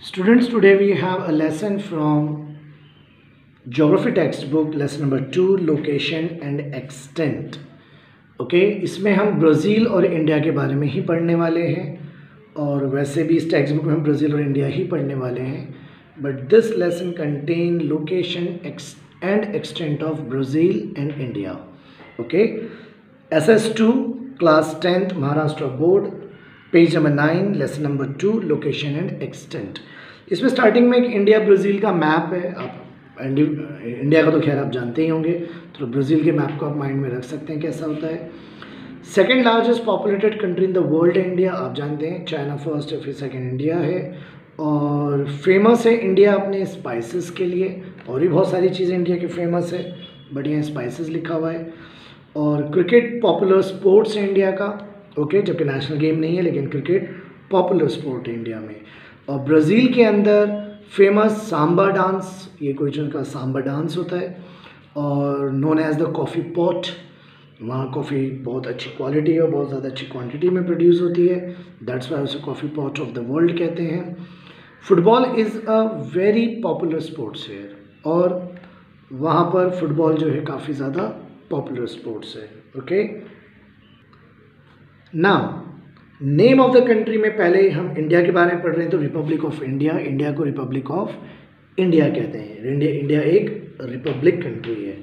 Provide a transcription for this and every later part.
Students, today we have a lesson from geography textbook, lesson number 2, location and extent. Okay इसमें हम Brazil और India के बारे में ही पढ़ने वाले हैं और वैसे भी इस टेक्स्ट बुक में हम ब्राज़ील और इंडिया ही पढ़ने वाले हैं but this lesson contain location and extent of Brazil and India. Okay SS2 class 10th Maharashtra board, page number 9, lesson number 2, location and extent. इसमें स्टार्टिंग में एक इंडिया ब्राज़ील का मैप है. आप इंडिया का तो खैर आप जानते ही होंगे, तो ब्राज़ील के मैप को आप माइंड में रख सकते हैं कैसा होता है. Second largest populated country in the world है इंडिया, आप जानते हैं. चाइना फर्स्ट है, फिर सेकेंड इंडिया है. और फेमस है इंडिया अपने स्पाइसेस के लिए, और भी बहुत सारी चीज़ें इंडिया की फेमस है बट यहाँ स्पाइसेस लिखा हुआ है. और क्रिकेट पॉपुलर स्पोर्ट्स है इंडिया का. ओके जबकि नेशनल गेम नहीं है लेकिन क्रिकेट पॉपुलर स्पोर्ट है इंडिया में. और ब्राज़ील के अंदर फेमस सांबा डांस, ये कोई जो का सांबा डांस होता है, और known as the coffee pot. वहाँ कॉफ़ी बहुत अच्छी क्वालिटी है और बहुत ज़्यादा अच्छी क्वांटिटी में प्रोड्यूस होती है, दैट्स वाई उसे coffee pot of the world कहते हैं. Football is a very popular sports here, और वहाँ पर फुटबॉल जो है काफ़ी ज़्यादा पॉपुलर स्पोर्ट्स है. Okay now name of the country में पहले हम इंडिया के बारे में पढ़ रहे हैं, तो रिपब्लिक ऑफ इंडिया. इंडिया को रिपब्लिक ऑफ इंडिया कहते हैं. इंडिया एक रिपब्लिक कंट्री है.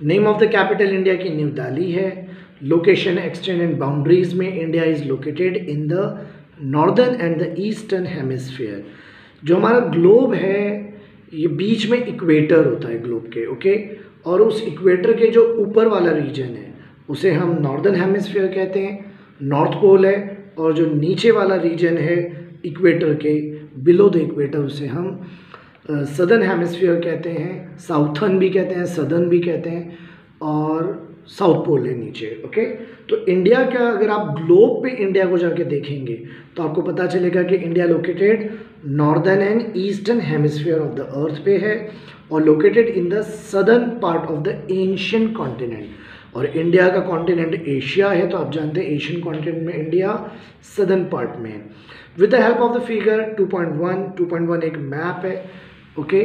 Name of the capital India की न्यू दिल्ली है. लोकेशन, एक्सटेंट एंड बाउंड्रीज में India is located in the northern and the eastern hemisphere. जो हमारा ग्लोब है ये बीच में इक्वेटर होता है ग्लोब के. ओके और उस इक्वेटर के जो ऊपर वाला रीजन है उसे हम नॉर्दर्न हेमिस्फीयर कहते हैं, नॉर्थ पोल है. और जो नीचे वाला रीजन है इक्वेटर के बिलो द इक्वेटर उसे हम सदर्न हेमिस्फीयर कहते हैं, साउथर्न भी कहते हैं, सदर्न भी कहते हैं, और साउथ पोल है नीचे. ओके तो इंडिया का अगर आप ग्लोब पे इंडिया को जाके देखेंगे तो आपको पता चलेगा कि India located northern and eastern hemisphere of the earth पे है और located in the southern part of the Asian continent. और इंडिया का कॉन्टिनेंट एशिया है, तो आप जानते हैं एशियन कॉन्टिनेंट में इंडिया सदर्न पार्ट में है. With the help of the figure 2.1 एक मैप है. ओके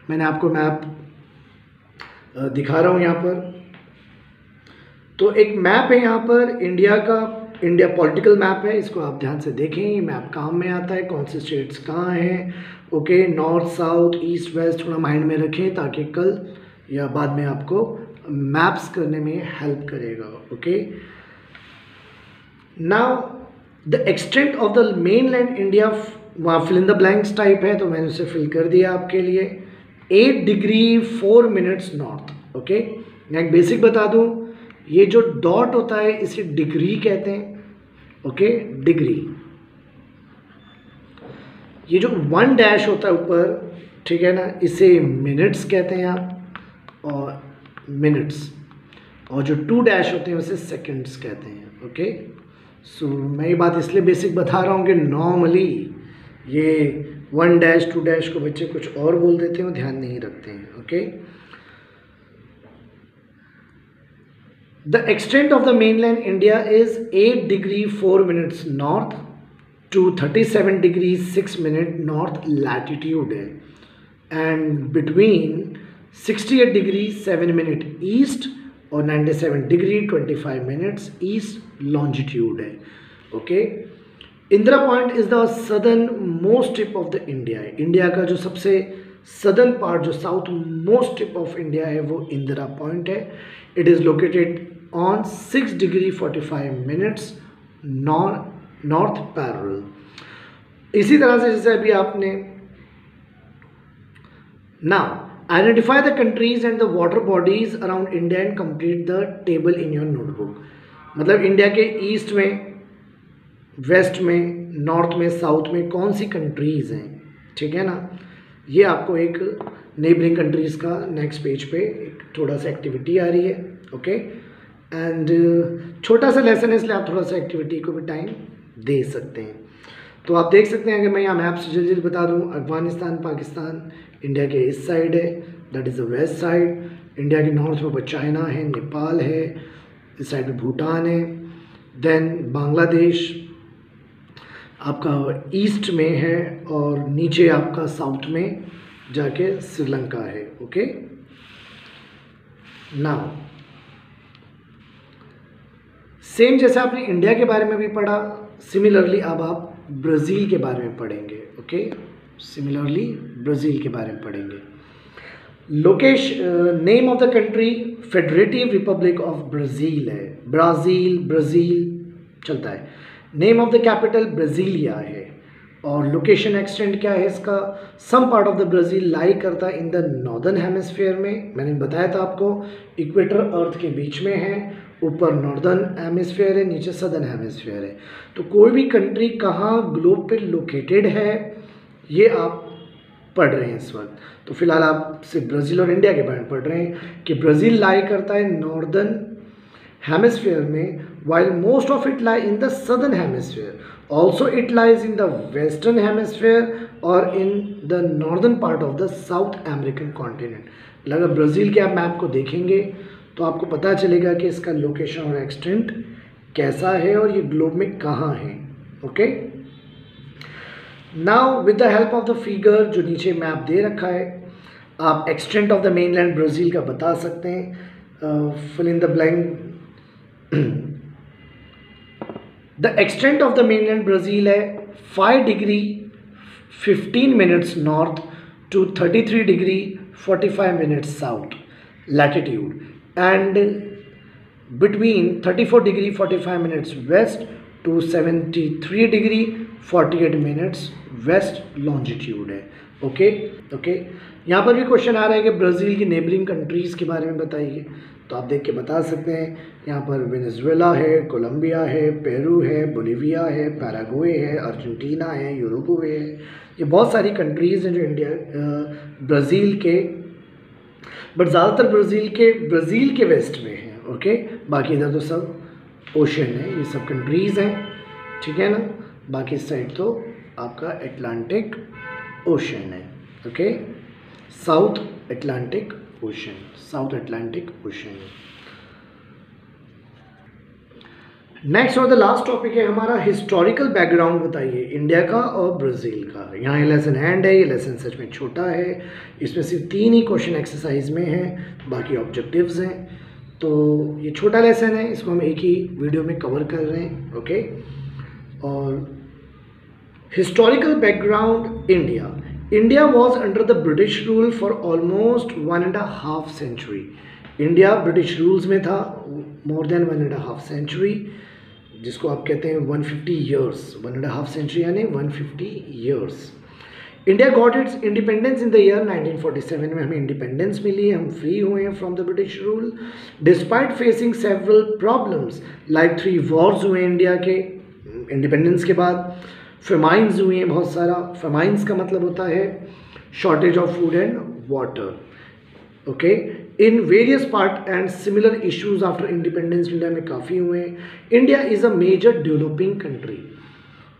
मैंने आपको मैप दिखा रहा हूँ यहाँ पर. तो एक मैप है यहाँ पर इंडिया का, इंडिया पॉलिटिकल मैप है. इसको आप ध्यान से देखें, ये मैप काम में आता है, कौन से स्टेट्स कहाँ हैं. Okay north south east west थोड़ा माइंड में रखें ताकि कल या बाद में आपको मैप्स करने में हेल्प करेगा. Okay now the extent of the mainland India, वहाँ fill in the blanks type है तो मैंने उसे फिल कर दिया आपके लिए. 8 डिग्री 4 मिनट्स नॉर्थ. ओके मैं एक बेसिक बता दूँ, ये जो डॉट होता है इसे डिग्री कहते हैं. Okay degree. ये जो 1 डैश होता है ऊपर, ठीक है ना, इसे मिनट्स कहते हैं आप, और मिनट्स. और जो 2 डैश होते हैं उसे सेकंड्स कहते हैं. ओके सो मैं ये बात इसलिए बेसिक बता रहा हूँ कि नॉर्मली ये 1 डैश 2 डैश को बच्चे कुछ और बोल देते हैं, ध्यान नहीं रखते हैं. Okay the extent of the mainland India is 8 degree 4 minutes north to 37 degree 6 minute north latitude है, and between 68 degree 7 minute east और 97 डिग्री 25 मिनट्स ईस्ट लॉन्जिट्यूड है. Okay Indira Point is the southernmost tip of the India. India का जो सबसे southern part, जो southmost tip of India है वो Indira Point है. It is located on 6 degree 45 minutes north parallel. इसी तरह से जैसे अभी आपने now identify the countries and the water bodies around India and complete the table in your notebook. मतलब इंडिया के ईस्ट में, वेस्ट में, नॉर्थ में, साउथ में कौन सी कंट्रीज़ हैं, ठीक है ना. ये आपको एक नेबरिंग कंट्रीज़ का नेक्स्ट पेज पे एक थोड़ा सा एक्टिविटी आ रही है. ओके एंड छोटा सा लेसन है इसलिए आप थोड़ा सा एक्टिविटी को भी टाइम दे सकते हैं. तो आप देख सकते हैं अगर मैं यहाँ मैप से जल्दी बता दूँ, अफगानिस्तान पाकिस्तान इंडिया के इस साइड है, that is the west side. India के नॉर्थ में ऊपर चाइना है, नेपाल है, इस साइड में भूटान है, देन बांग्लादेश. आपका ईस्ट में है और नीचे आपका साउथ में जाके श्रीलंका है। ओके, नाउ सेम जैसे आपने इंडिया के बारे में भी पढ़ा, सिमिलरली अब आप ब्राज़ील के बारे में पढ़ेंगे। ओके, सिमिलरली ब्राज़ील के बारे में पढ़ेंगे। Name of the country federative republic of Brazil है, ब्राज़ील चलता है। Name of the capital Brasilia है। और लोकेशन एक्सटेंड क्या है इसका, some part of the Brazil lie करता है इन द नॉर्दर्न हेमिस्फीयर में। मैंने बताया था आपको इक्वेटर अर्थ के बीच में है, ऊपर नॉर्दर्न हेमिस्फीयर है, नीचे सदर्न हेमिस्फीयर है। तो कोई भी कंट्री कहाँ ग्लोब पे लोकेटेड है ये आप पढ़ रहे हैं इस वक्त। तो फिलहाल आप सिर्फ ब्राज़ील और इंडिया के बारे में पढ़ रहे हैं कि ब्राज़ील लाई करता है नॉर्दर्न हेमिस्फीयर में, while most of it lie in the southern hemisphere. Also it lies in the western hemisphere or in the northern part of the South American continent. अगर ब्राज़ील के आप map को देखेंगे तो आपको पता चलेगा कि इसका लोकेशन और एक्सटेंट कैसा है और ये ग्लोब में कहाँ है। Okay, now with the help of the figure जो नीचे मैप दे रखा है, आप extent of the mainland Brazil का बता सकते हैं। Fill in the blank. The extent of the mainland Brazil है 5 degree 15 minutes north to 33 degree 45 minutes south latitude and between 34 degree 45 minutes west to 73 degree 48 minutes west longitude है। Okay, यहाँ पर भी question आ रहा है कि ब्राज़ील की neighbouring countries के बारे में बताइए, तो आप देख के बता सकते हैं। यहाँ पर वेनेजुएला है, कोलंबिया है, पेरू है, बोलिविया है, पैराग्वे है, अर्जेंटीना है, यूरुग्वे है। ये बहुत सारी कंट्रीज़ हैं जो ब्राज़ील के, बट ज़्यादातर ब्राज़ील के वेस्ट में है। ओके, बाकी इधर तो सब ओशन है, ये सब कंट्रीज़ हैं, ठीक है ना। बाकी साइड तो आपका अटलांटिक ओशन है। Okay, south Atlantic ocean. Next और द लास्ट टॉपिक है हमारा हिस्टोरिकल बैकग्राउंड बताइए इंडिया का और ब्राज़ील का। यहाँ ये लेसन हैंड है, ये लेसन सच में छोटा है, इसमें सिर्फ 3 ही क्वेश्चन एक्सरसाइज में हैं, बाकी ऑब्जेक्टिव्स हैं। तो ये छोटा लेसन है, इसको हम एक ही वीडियो में कवर कर रहे हैं। ओके, और historical background India was under the British rule for almost 1.5 century. India British rules में था मोर देन 1.5 सेंचुरी, जिसको आप कहते हैं 150 ईयर्स। 1.5 सेंचुरी यानी 150 years. India got its independence in the year 1947 में हमें इंडिपेंडेंस मिली, हम फ्री हुए हैं from the British rule despite facing several problems like 3 Wars हुए इंडिया के इंडिपेंडेंस के बाद। फेमाइंस हुई हैं बहुत सारा। फेमाइंस का मतलब होता है shortage of food and water. Okay, in various part and similar issues after independence India में काफ़ी हुए हैं। India is a major developing country.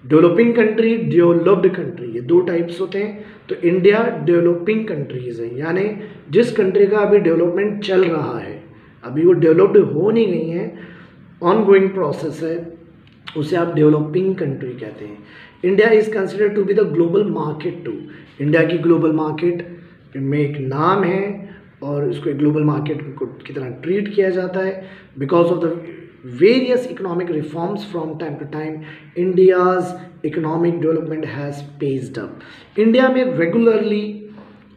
Developing country, developed country, ये 2 टाइप्स होते हैं। तो इंडिया डेवलपिंग कंट्रीज़ है, यानी जिस कंट्री का अभी डेवलपमेंट चल रहा है, अभी वो डेवलप्ड हो नहीं गई है, ऑन गोइंग प्रोसेस है, उसे आप डेवलपिंग कंट्री कहते हैं। India is considered to be the global market too. India की ग्लोबल मार्केट में एक नाम है और इसको एक ग्लोबल मार्केट की तरह ट्रीट किया जाता है because of the various economic reforms from time to time. India's economic development has paced up. India में रेगुलरली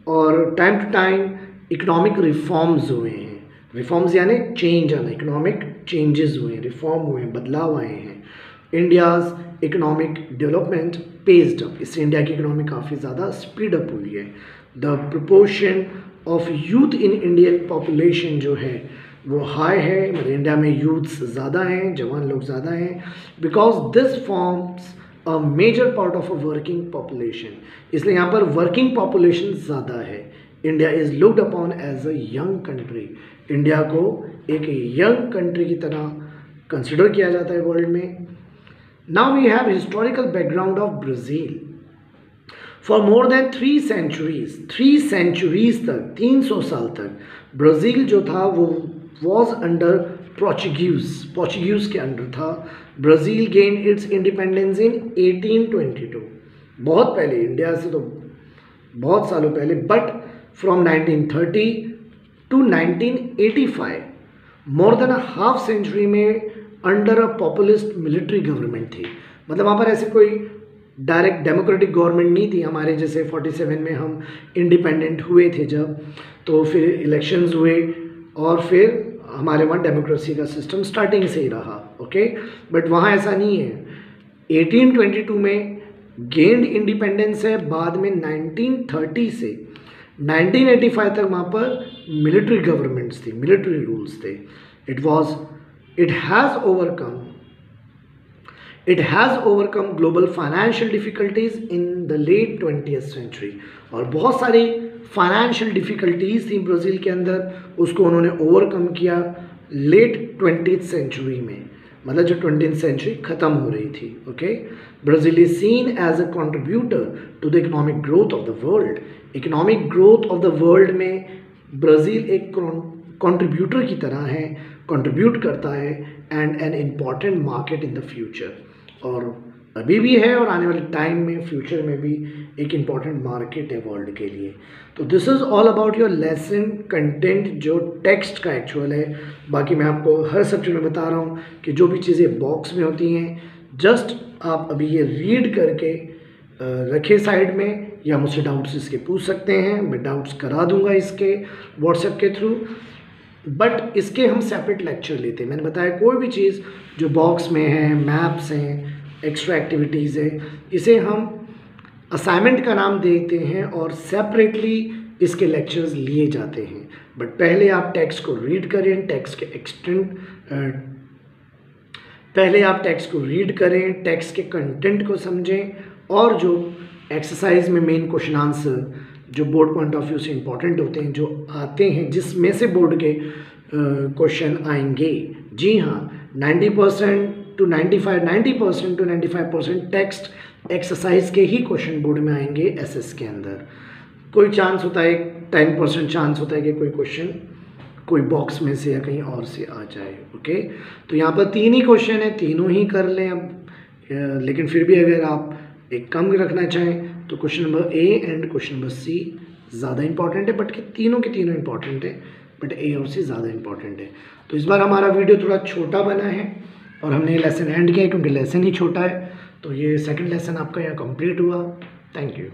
और time to time economic reforms हुए हैं। रिफॉर्म्स यानी चेंज आना, इकोनॉमिक चेंजेस हुए हैं, रिफॉर्म हुए हैं, बदलाव आए हैं। India's economic development paced up, इससे इंडिया की इकोनॉमी काफ़ी ज़्यादा स्पीड अप हुई है। The proportion of youth in Indian population जो है वो हाई है, मतलब इंडिया में यूथ्स ज़्यादा हैं, जवान लोग ज़्यादा हैं, because this forms a major part of a working population. इसलिए यहाँ पर वर्किंग पॉपुलेशन ज़्यादा है। India is looked upon as a young country. India को एक यंग कंट्री की तरह कंसिडर किया जाता है वर्ल्ड में। Now we have historical background of Brazil. For more than 3 centuries तक, 300 साल तक ब्राज़ील जो था वो वॉज अंडर पोर्चुगीज के अंडर था। Brazil gain its independence in 1822, बहुत पहले, इंडिया से तो बहुत सालों पहले, but from 1930 to 1985 more than a half century में under a populist military government थी। मतलब वहाँ पर ऐसे कोई डायरेक्ट डेमोक्रेटिक गवर्नमेंट नहीं थी हमारे जैसे 47 में हम इंडिपेंडेंट हुए थे जब, तो फिर इलेक्शंस हुए और फिर हमारे वहाँ डेमोक्रेसी का सिस्टम स्टार्टिंग से ही रहा। ओके, बट वहाँ ऐसा नहीं है। 1822 में गेंड इंडिपेंडेंस है, बाद में 1930 से 1985 तक वहाँ पर मिलिट्री गवर्नमेंट्स थी, मिलिट्री रूल्स थे। It has overcome global financial difficulties in the late 20th century, और बहुत सारी फाइनेंशियल डिफ़िकल्टीज़ थी ब्राज़ील के अंदर, उसको उन्होंने ओवरकम किया लेट 20th सेंचुरी में, मतलब जो 20th सेंचुरी ख़त्म हो रही थी। Okay, Brazil is seen as a contributor to the economic growth of the world. Economic growth of the world में ब्राज़ील एक कंट्रीब्यूटर की तरह है, कंट्रीब्यूट करता है, and an important market in the future, और अभी भी है और आने वाले टाइम में फ्यूचर में भी एक इम्पॉर्टेंट मार्केट है वर्ल्ड के लिए। तो this is all about your lesson content जो टेक्स्ट का एक्चुअल है। बाकी मैं आपको हर सब्जेक्ट में बता रहा हूँ कि जो भी चीज़ें बॉक्स में होती हैं जस्ट आप अभी ये रीड करके रखें साइड में, या मुझसे डाउट्स इसके पूछ सकते हैं, मैं डाउट्स करा दूंगा इसके व्हाट्सएप के थ्रू। बट इसके हम सेपरेट लेक्चर लेते हैं। मैंने बताया कोई भी चीज़ जो बॉक्स में है, मैप्स हैं, एक्स्ट्रा एक्टिविटीज़ है, इसे हम असाइनमेंट का नाम देते हैं और सेपरेटली इसके लेक्चर्स लिए जाते हैं। बट पहले आप टेक्स्ट को रीड करें, टेक्स्ट के कंटेंट को समझें, और जो एक्सरसाइज में मेन क्वेश्चन आंसर जो बोर्ड पॉइंट ऑफ व्यू से इंपॉर्टेंट होते हैं, जो आते हैं, जिसमें से बोर्ड के क्वेश्चन आएंगे। जी हाँ, 90% टू 95% टेक्स्ट एक्सरसाइज के ही क्वेश्चन बोर्ड में आएंगे एसएस के अंदर। कोई चांस होता है, 10% चांस होता है कि कोई क्वेश्चन कोई बॉक्स में से या कहीं और से आ जाए। ओके, तो यहाँ पर 3 ही क्वेश्चन है, तीनों ही कर लें अब, लेकिन फिर भी अगर आप एक कम रखना चाहें तो question number A and question number C ज़्यादा इंपॉर्टेंट है, बट के तीनों इंपॉर्टेंट है, बट ए और सी ज़्यादा इंपॉर्टेंट है। तो इस बार हमारा वीडियो थोड़ा छोटा बना है और हमने लेसन एंड किया क्योंकि लेसन ही छोटा है। तो ये सेकंड लेसन आपका यहाँ कंप्लीट हुआ। Thank you.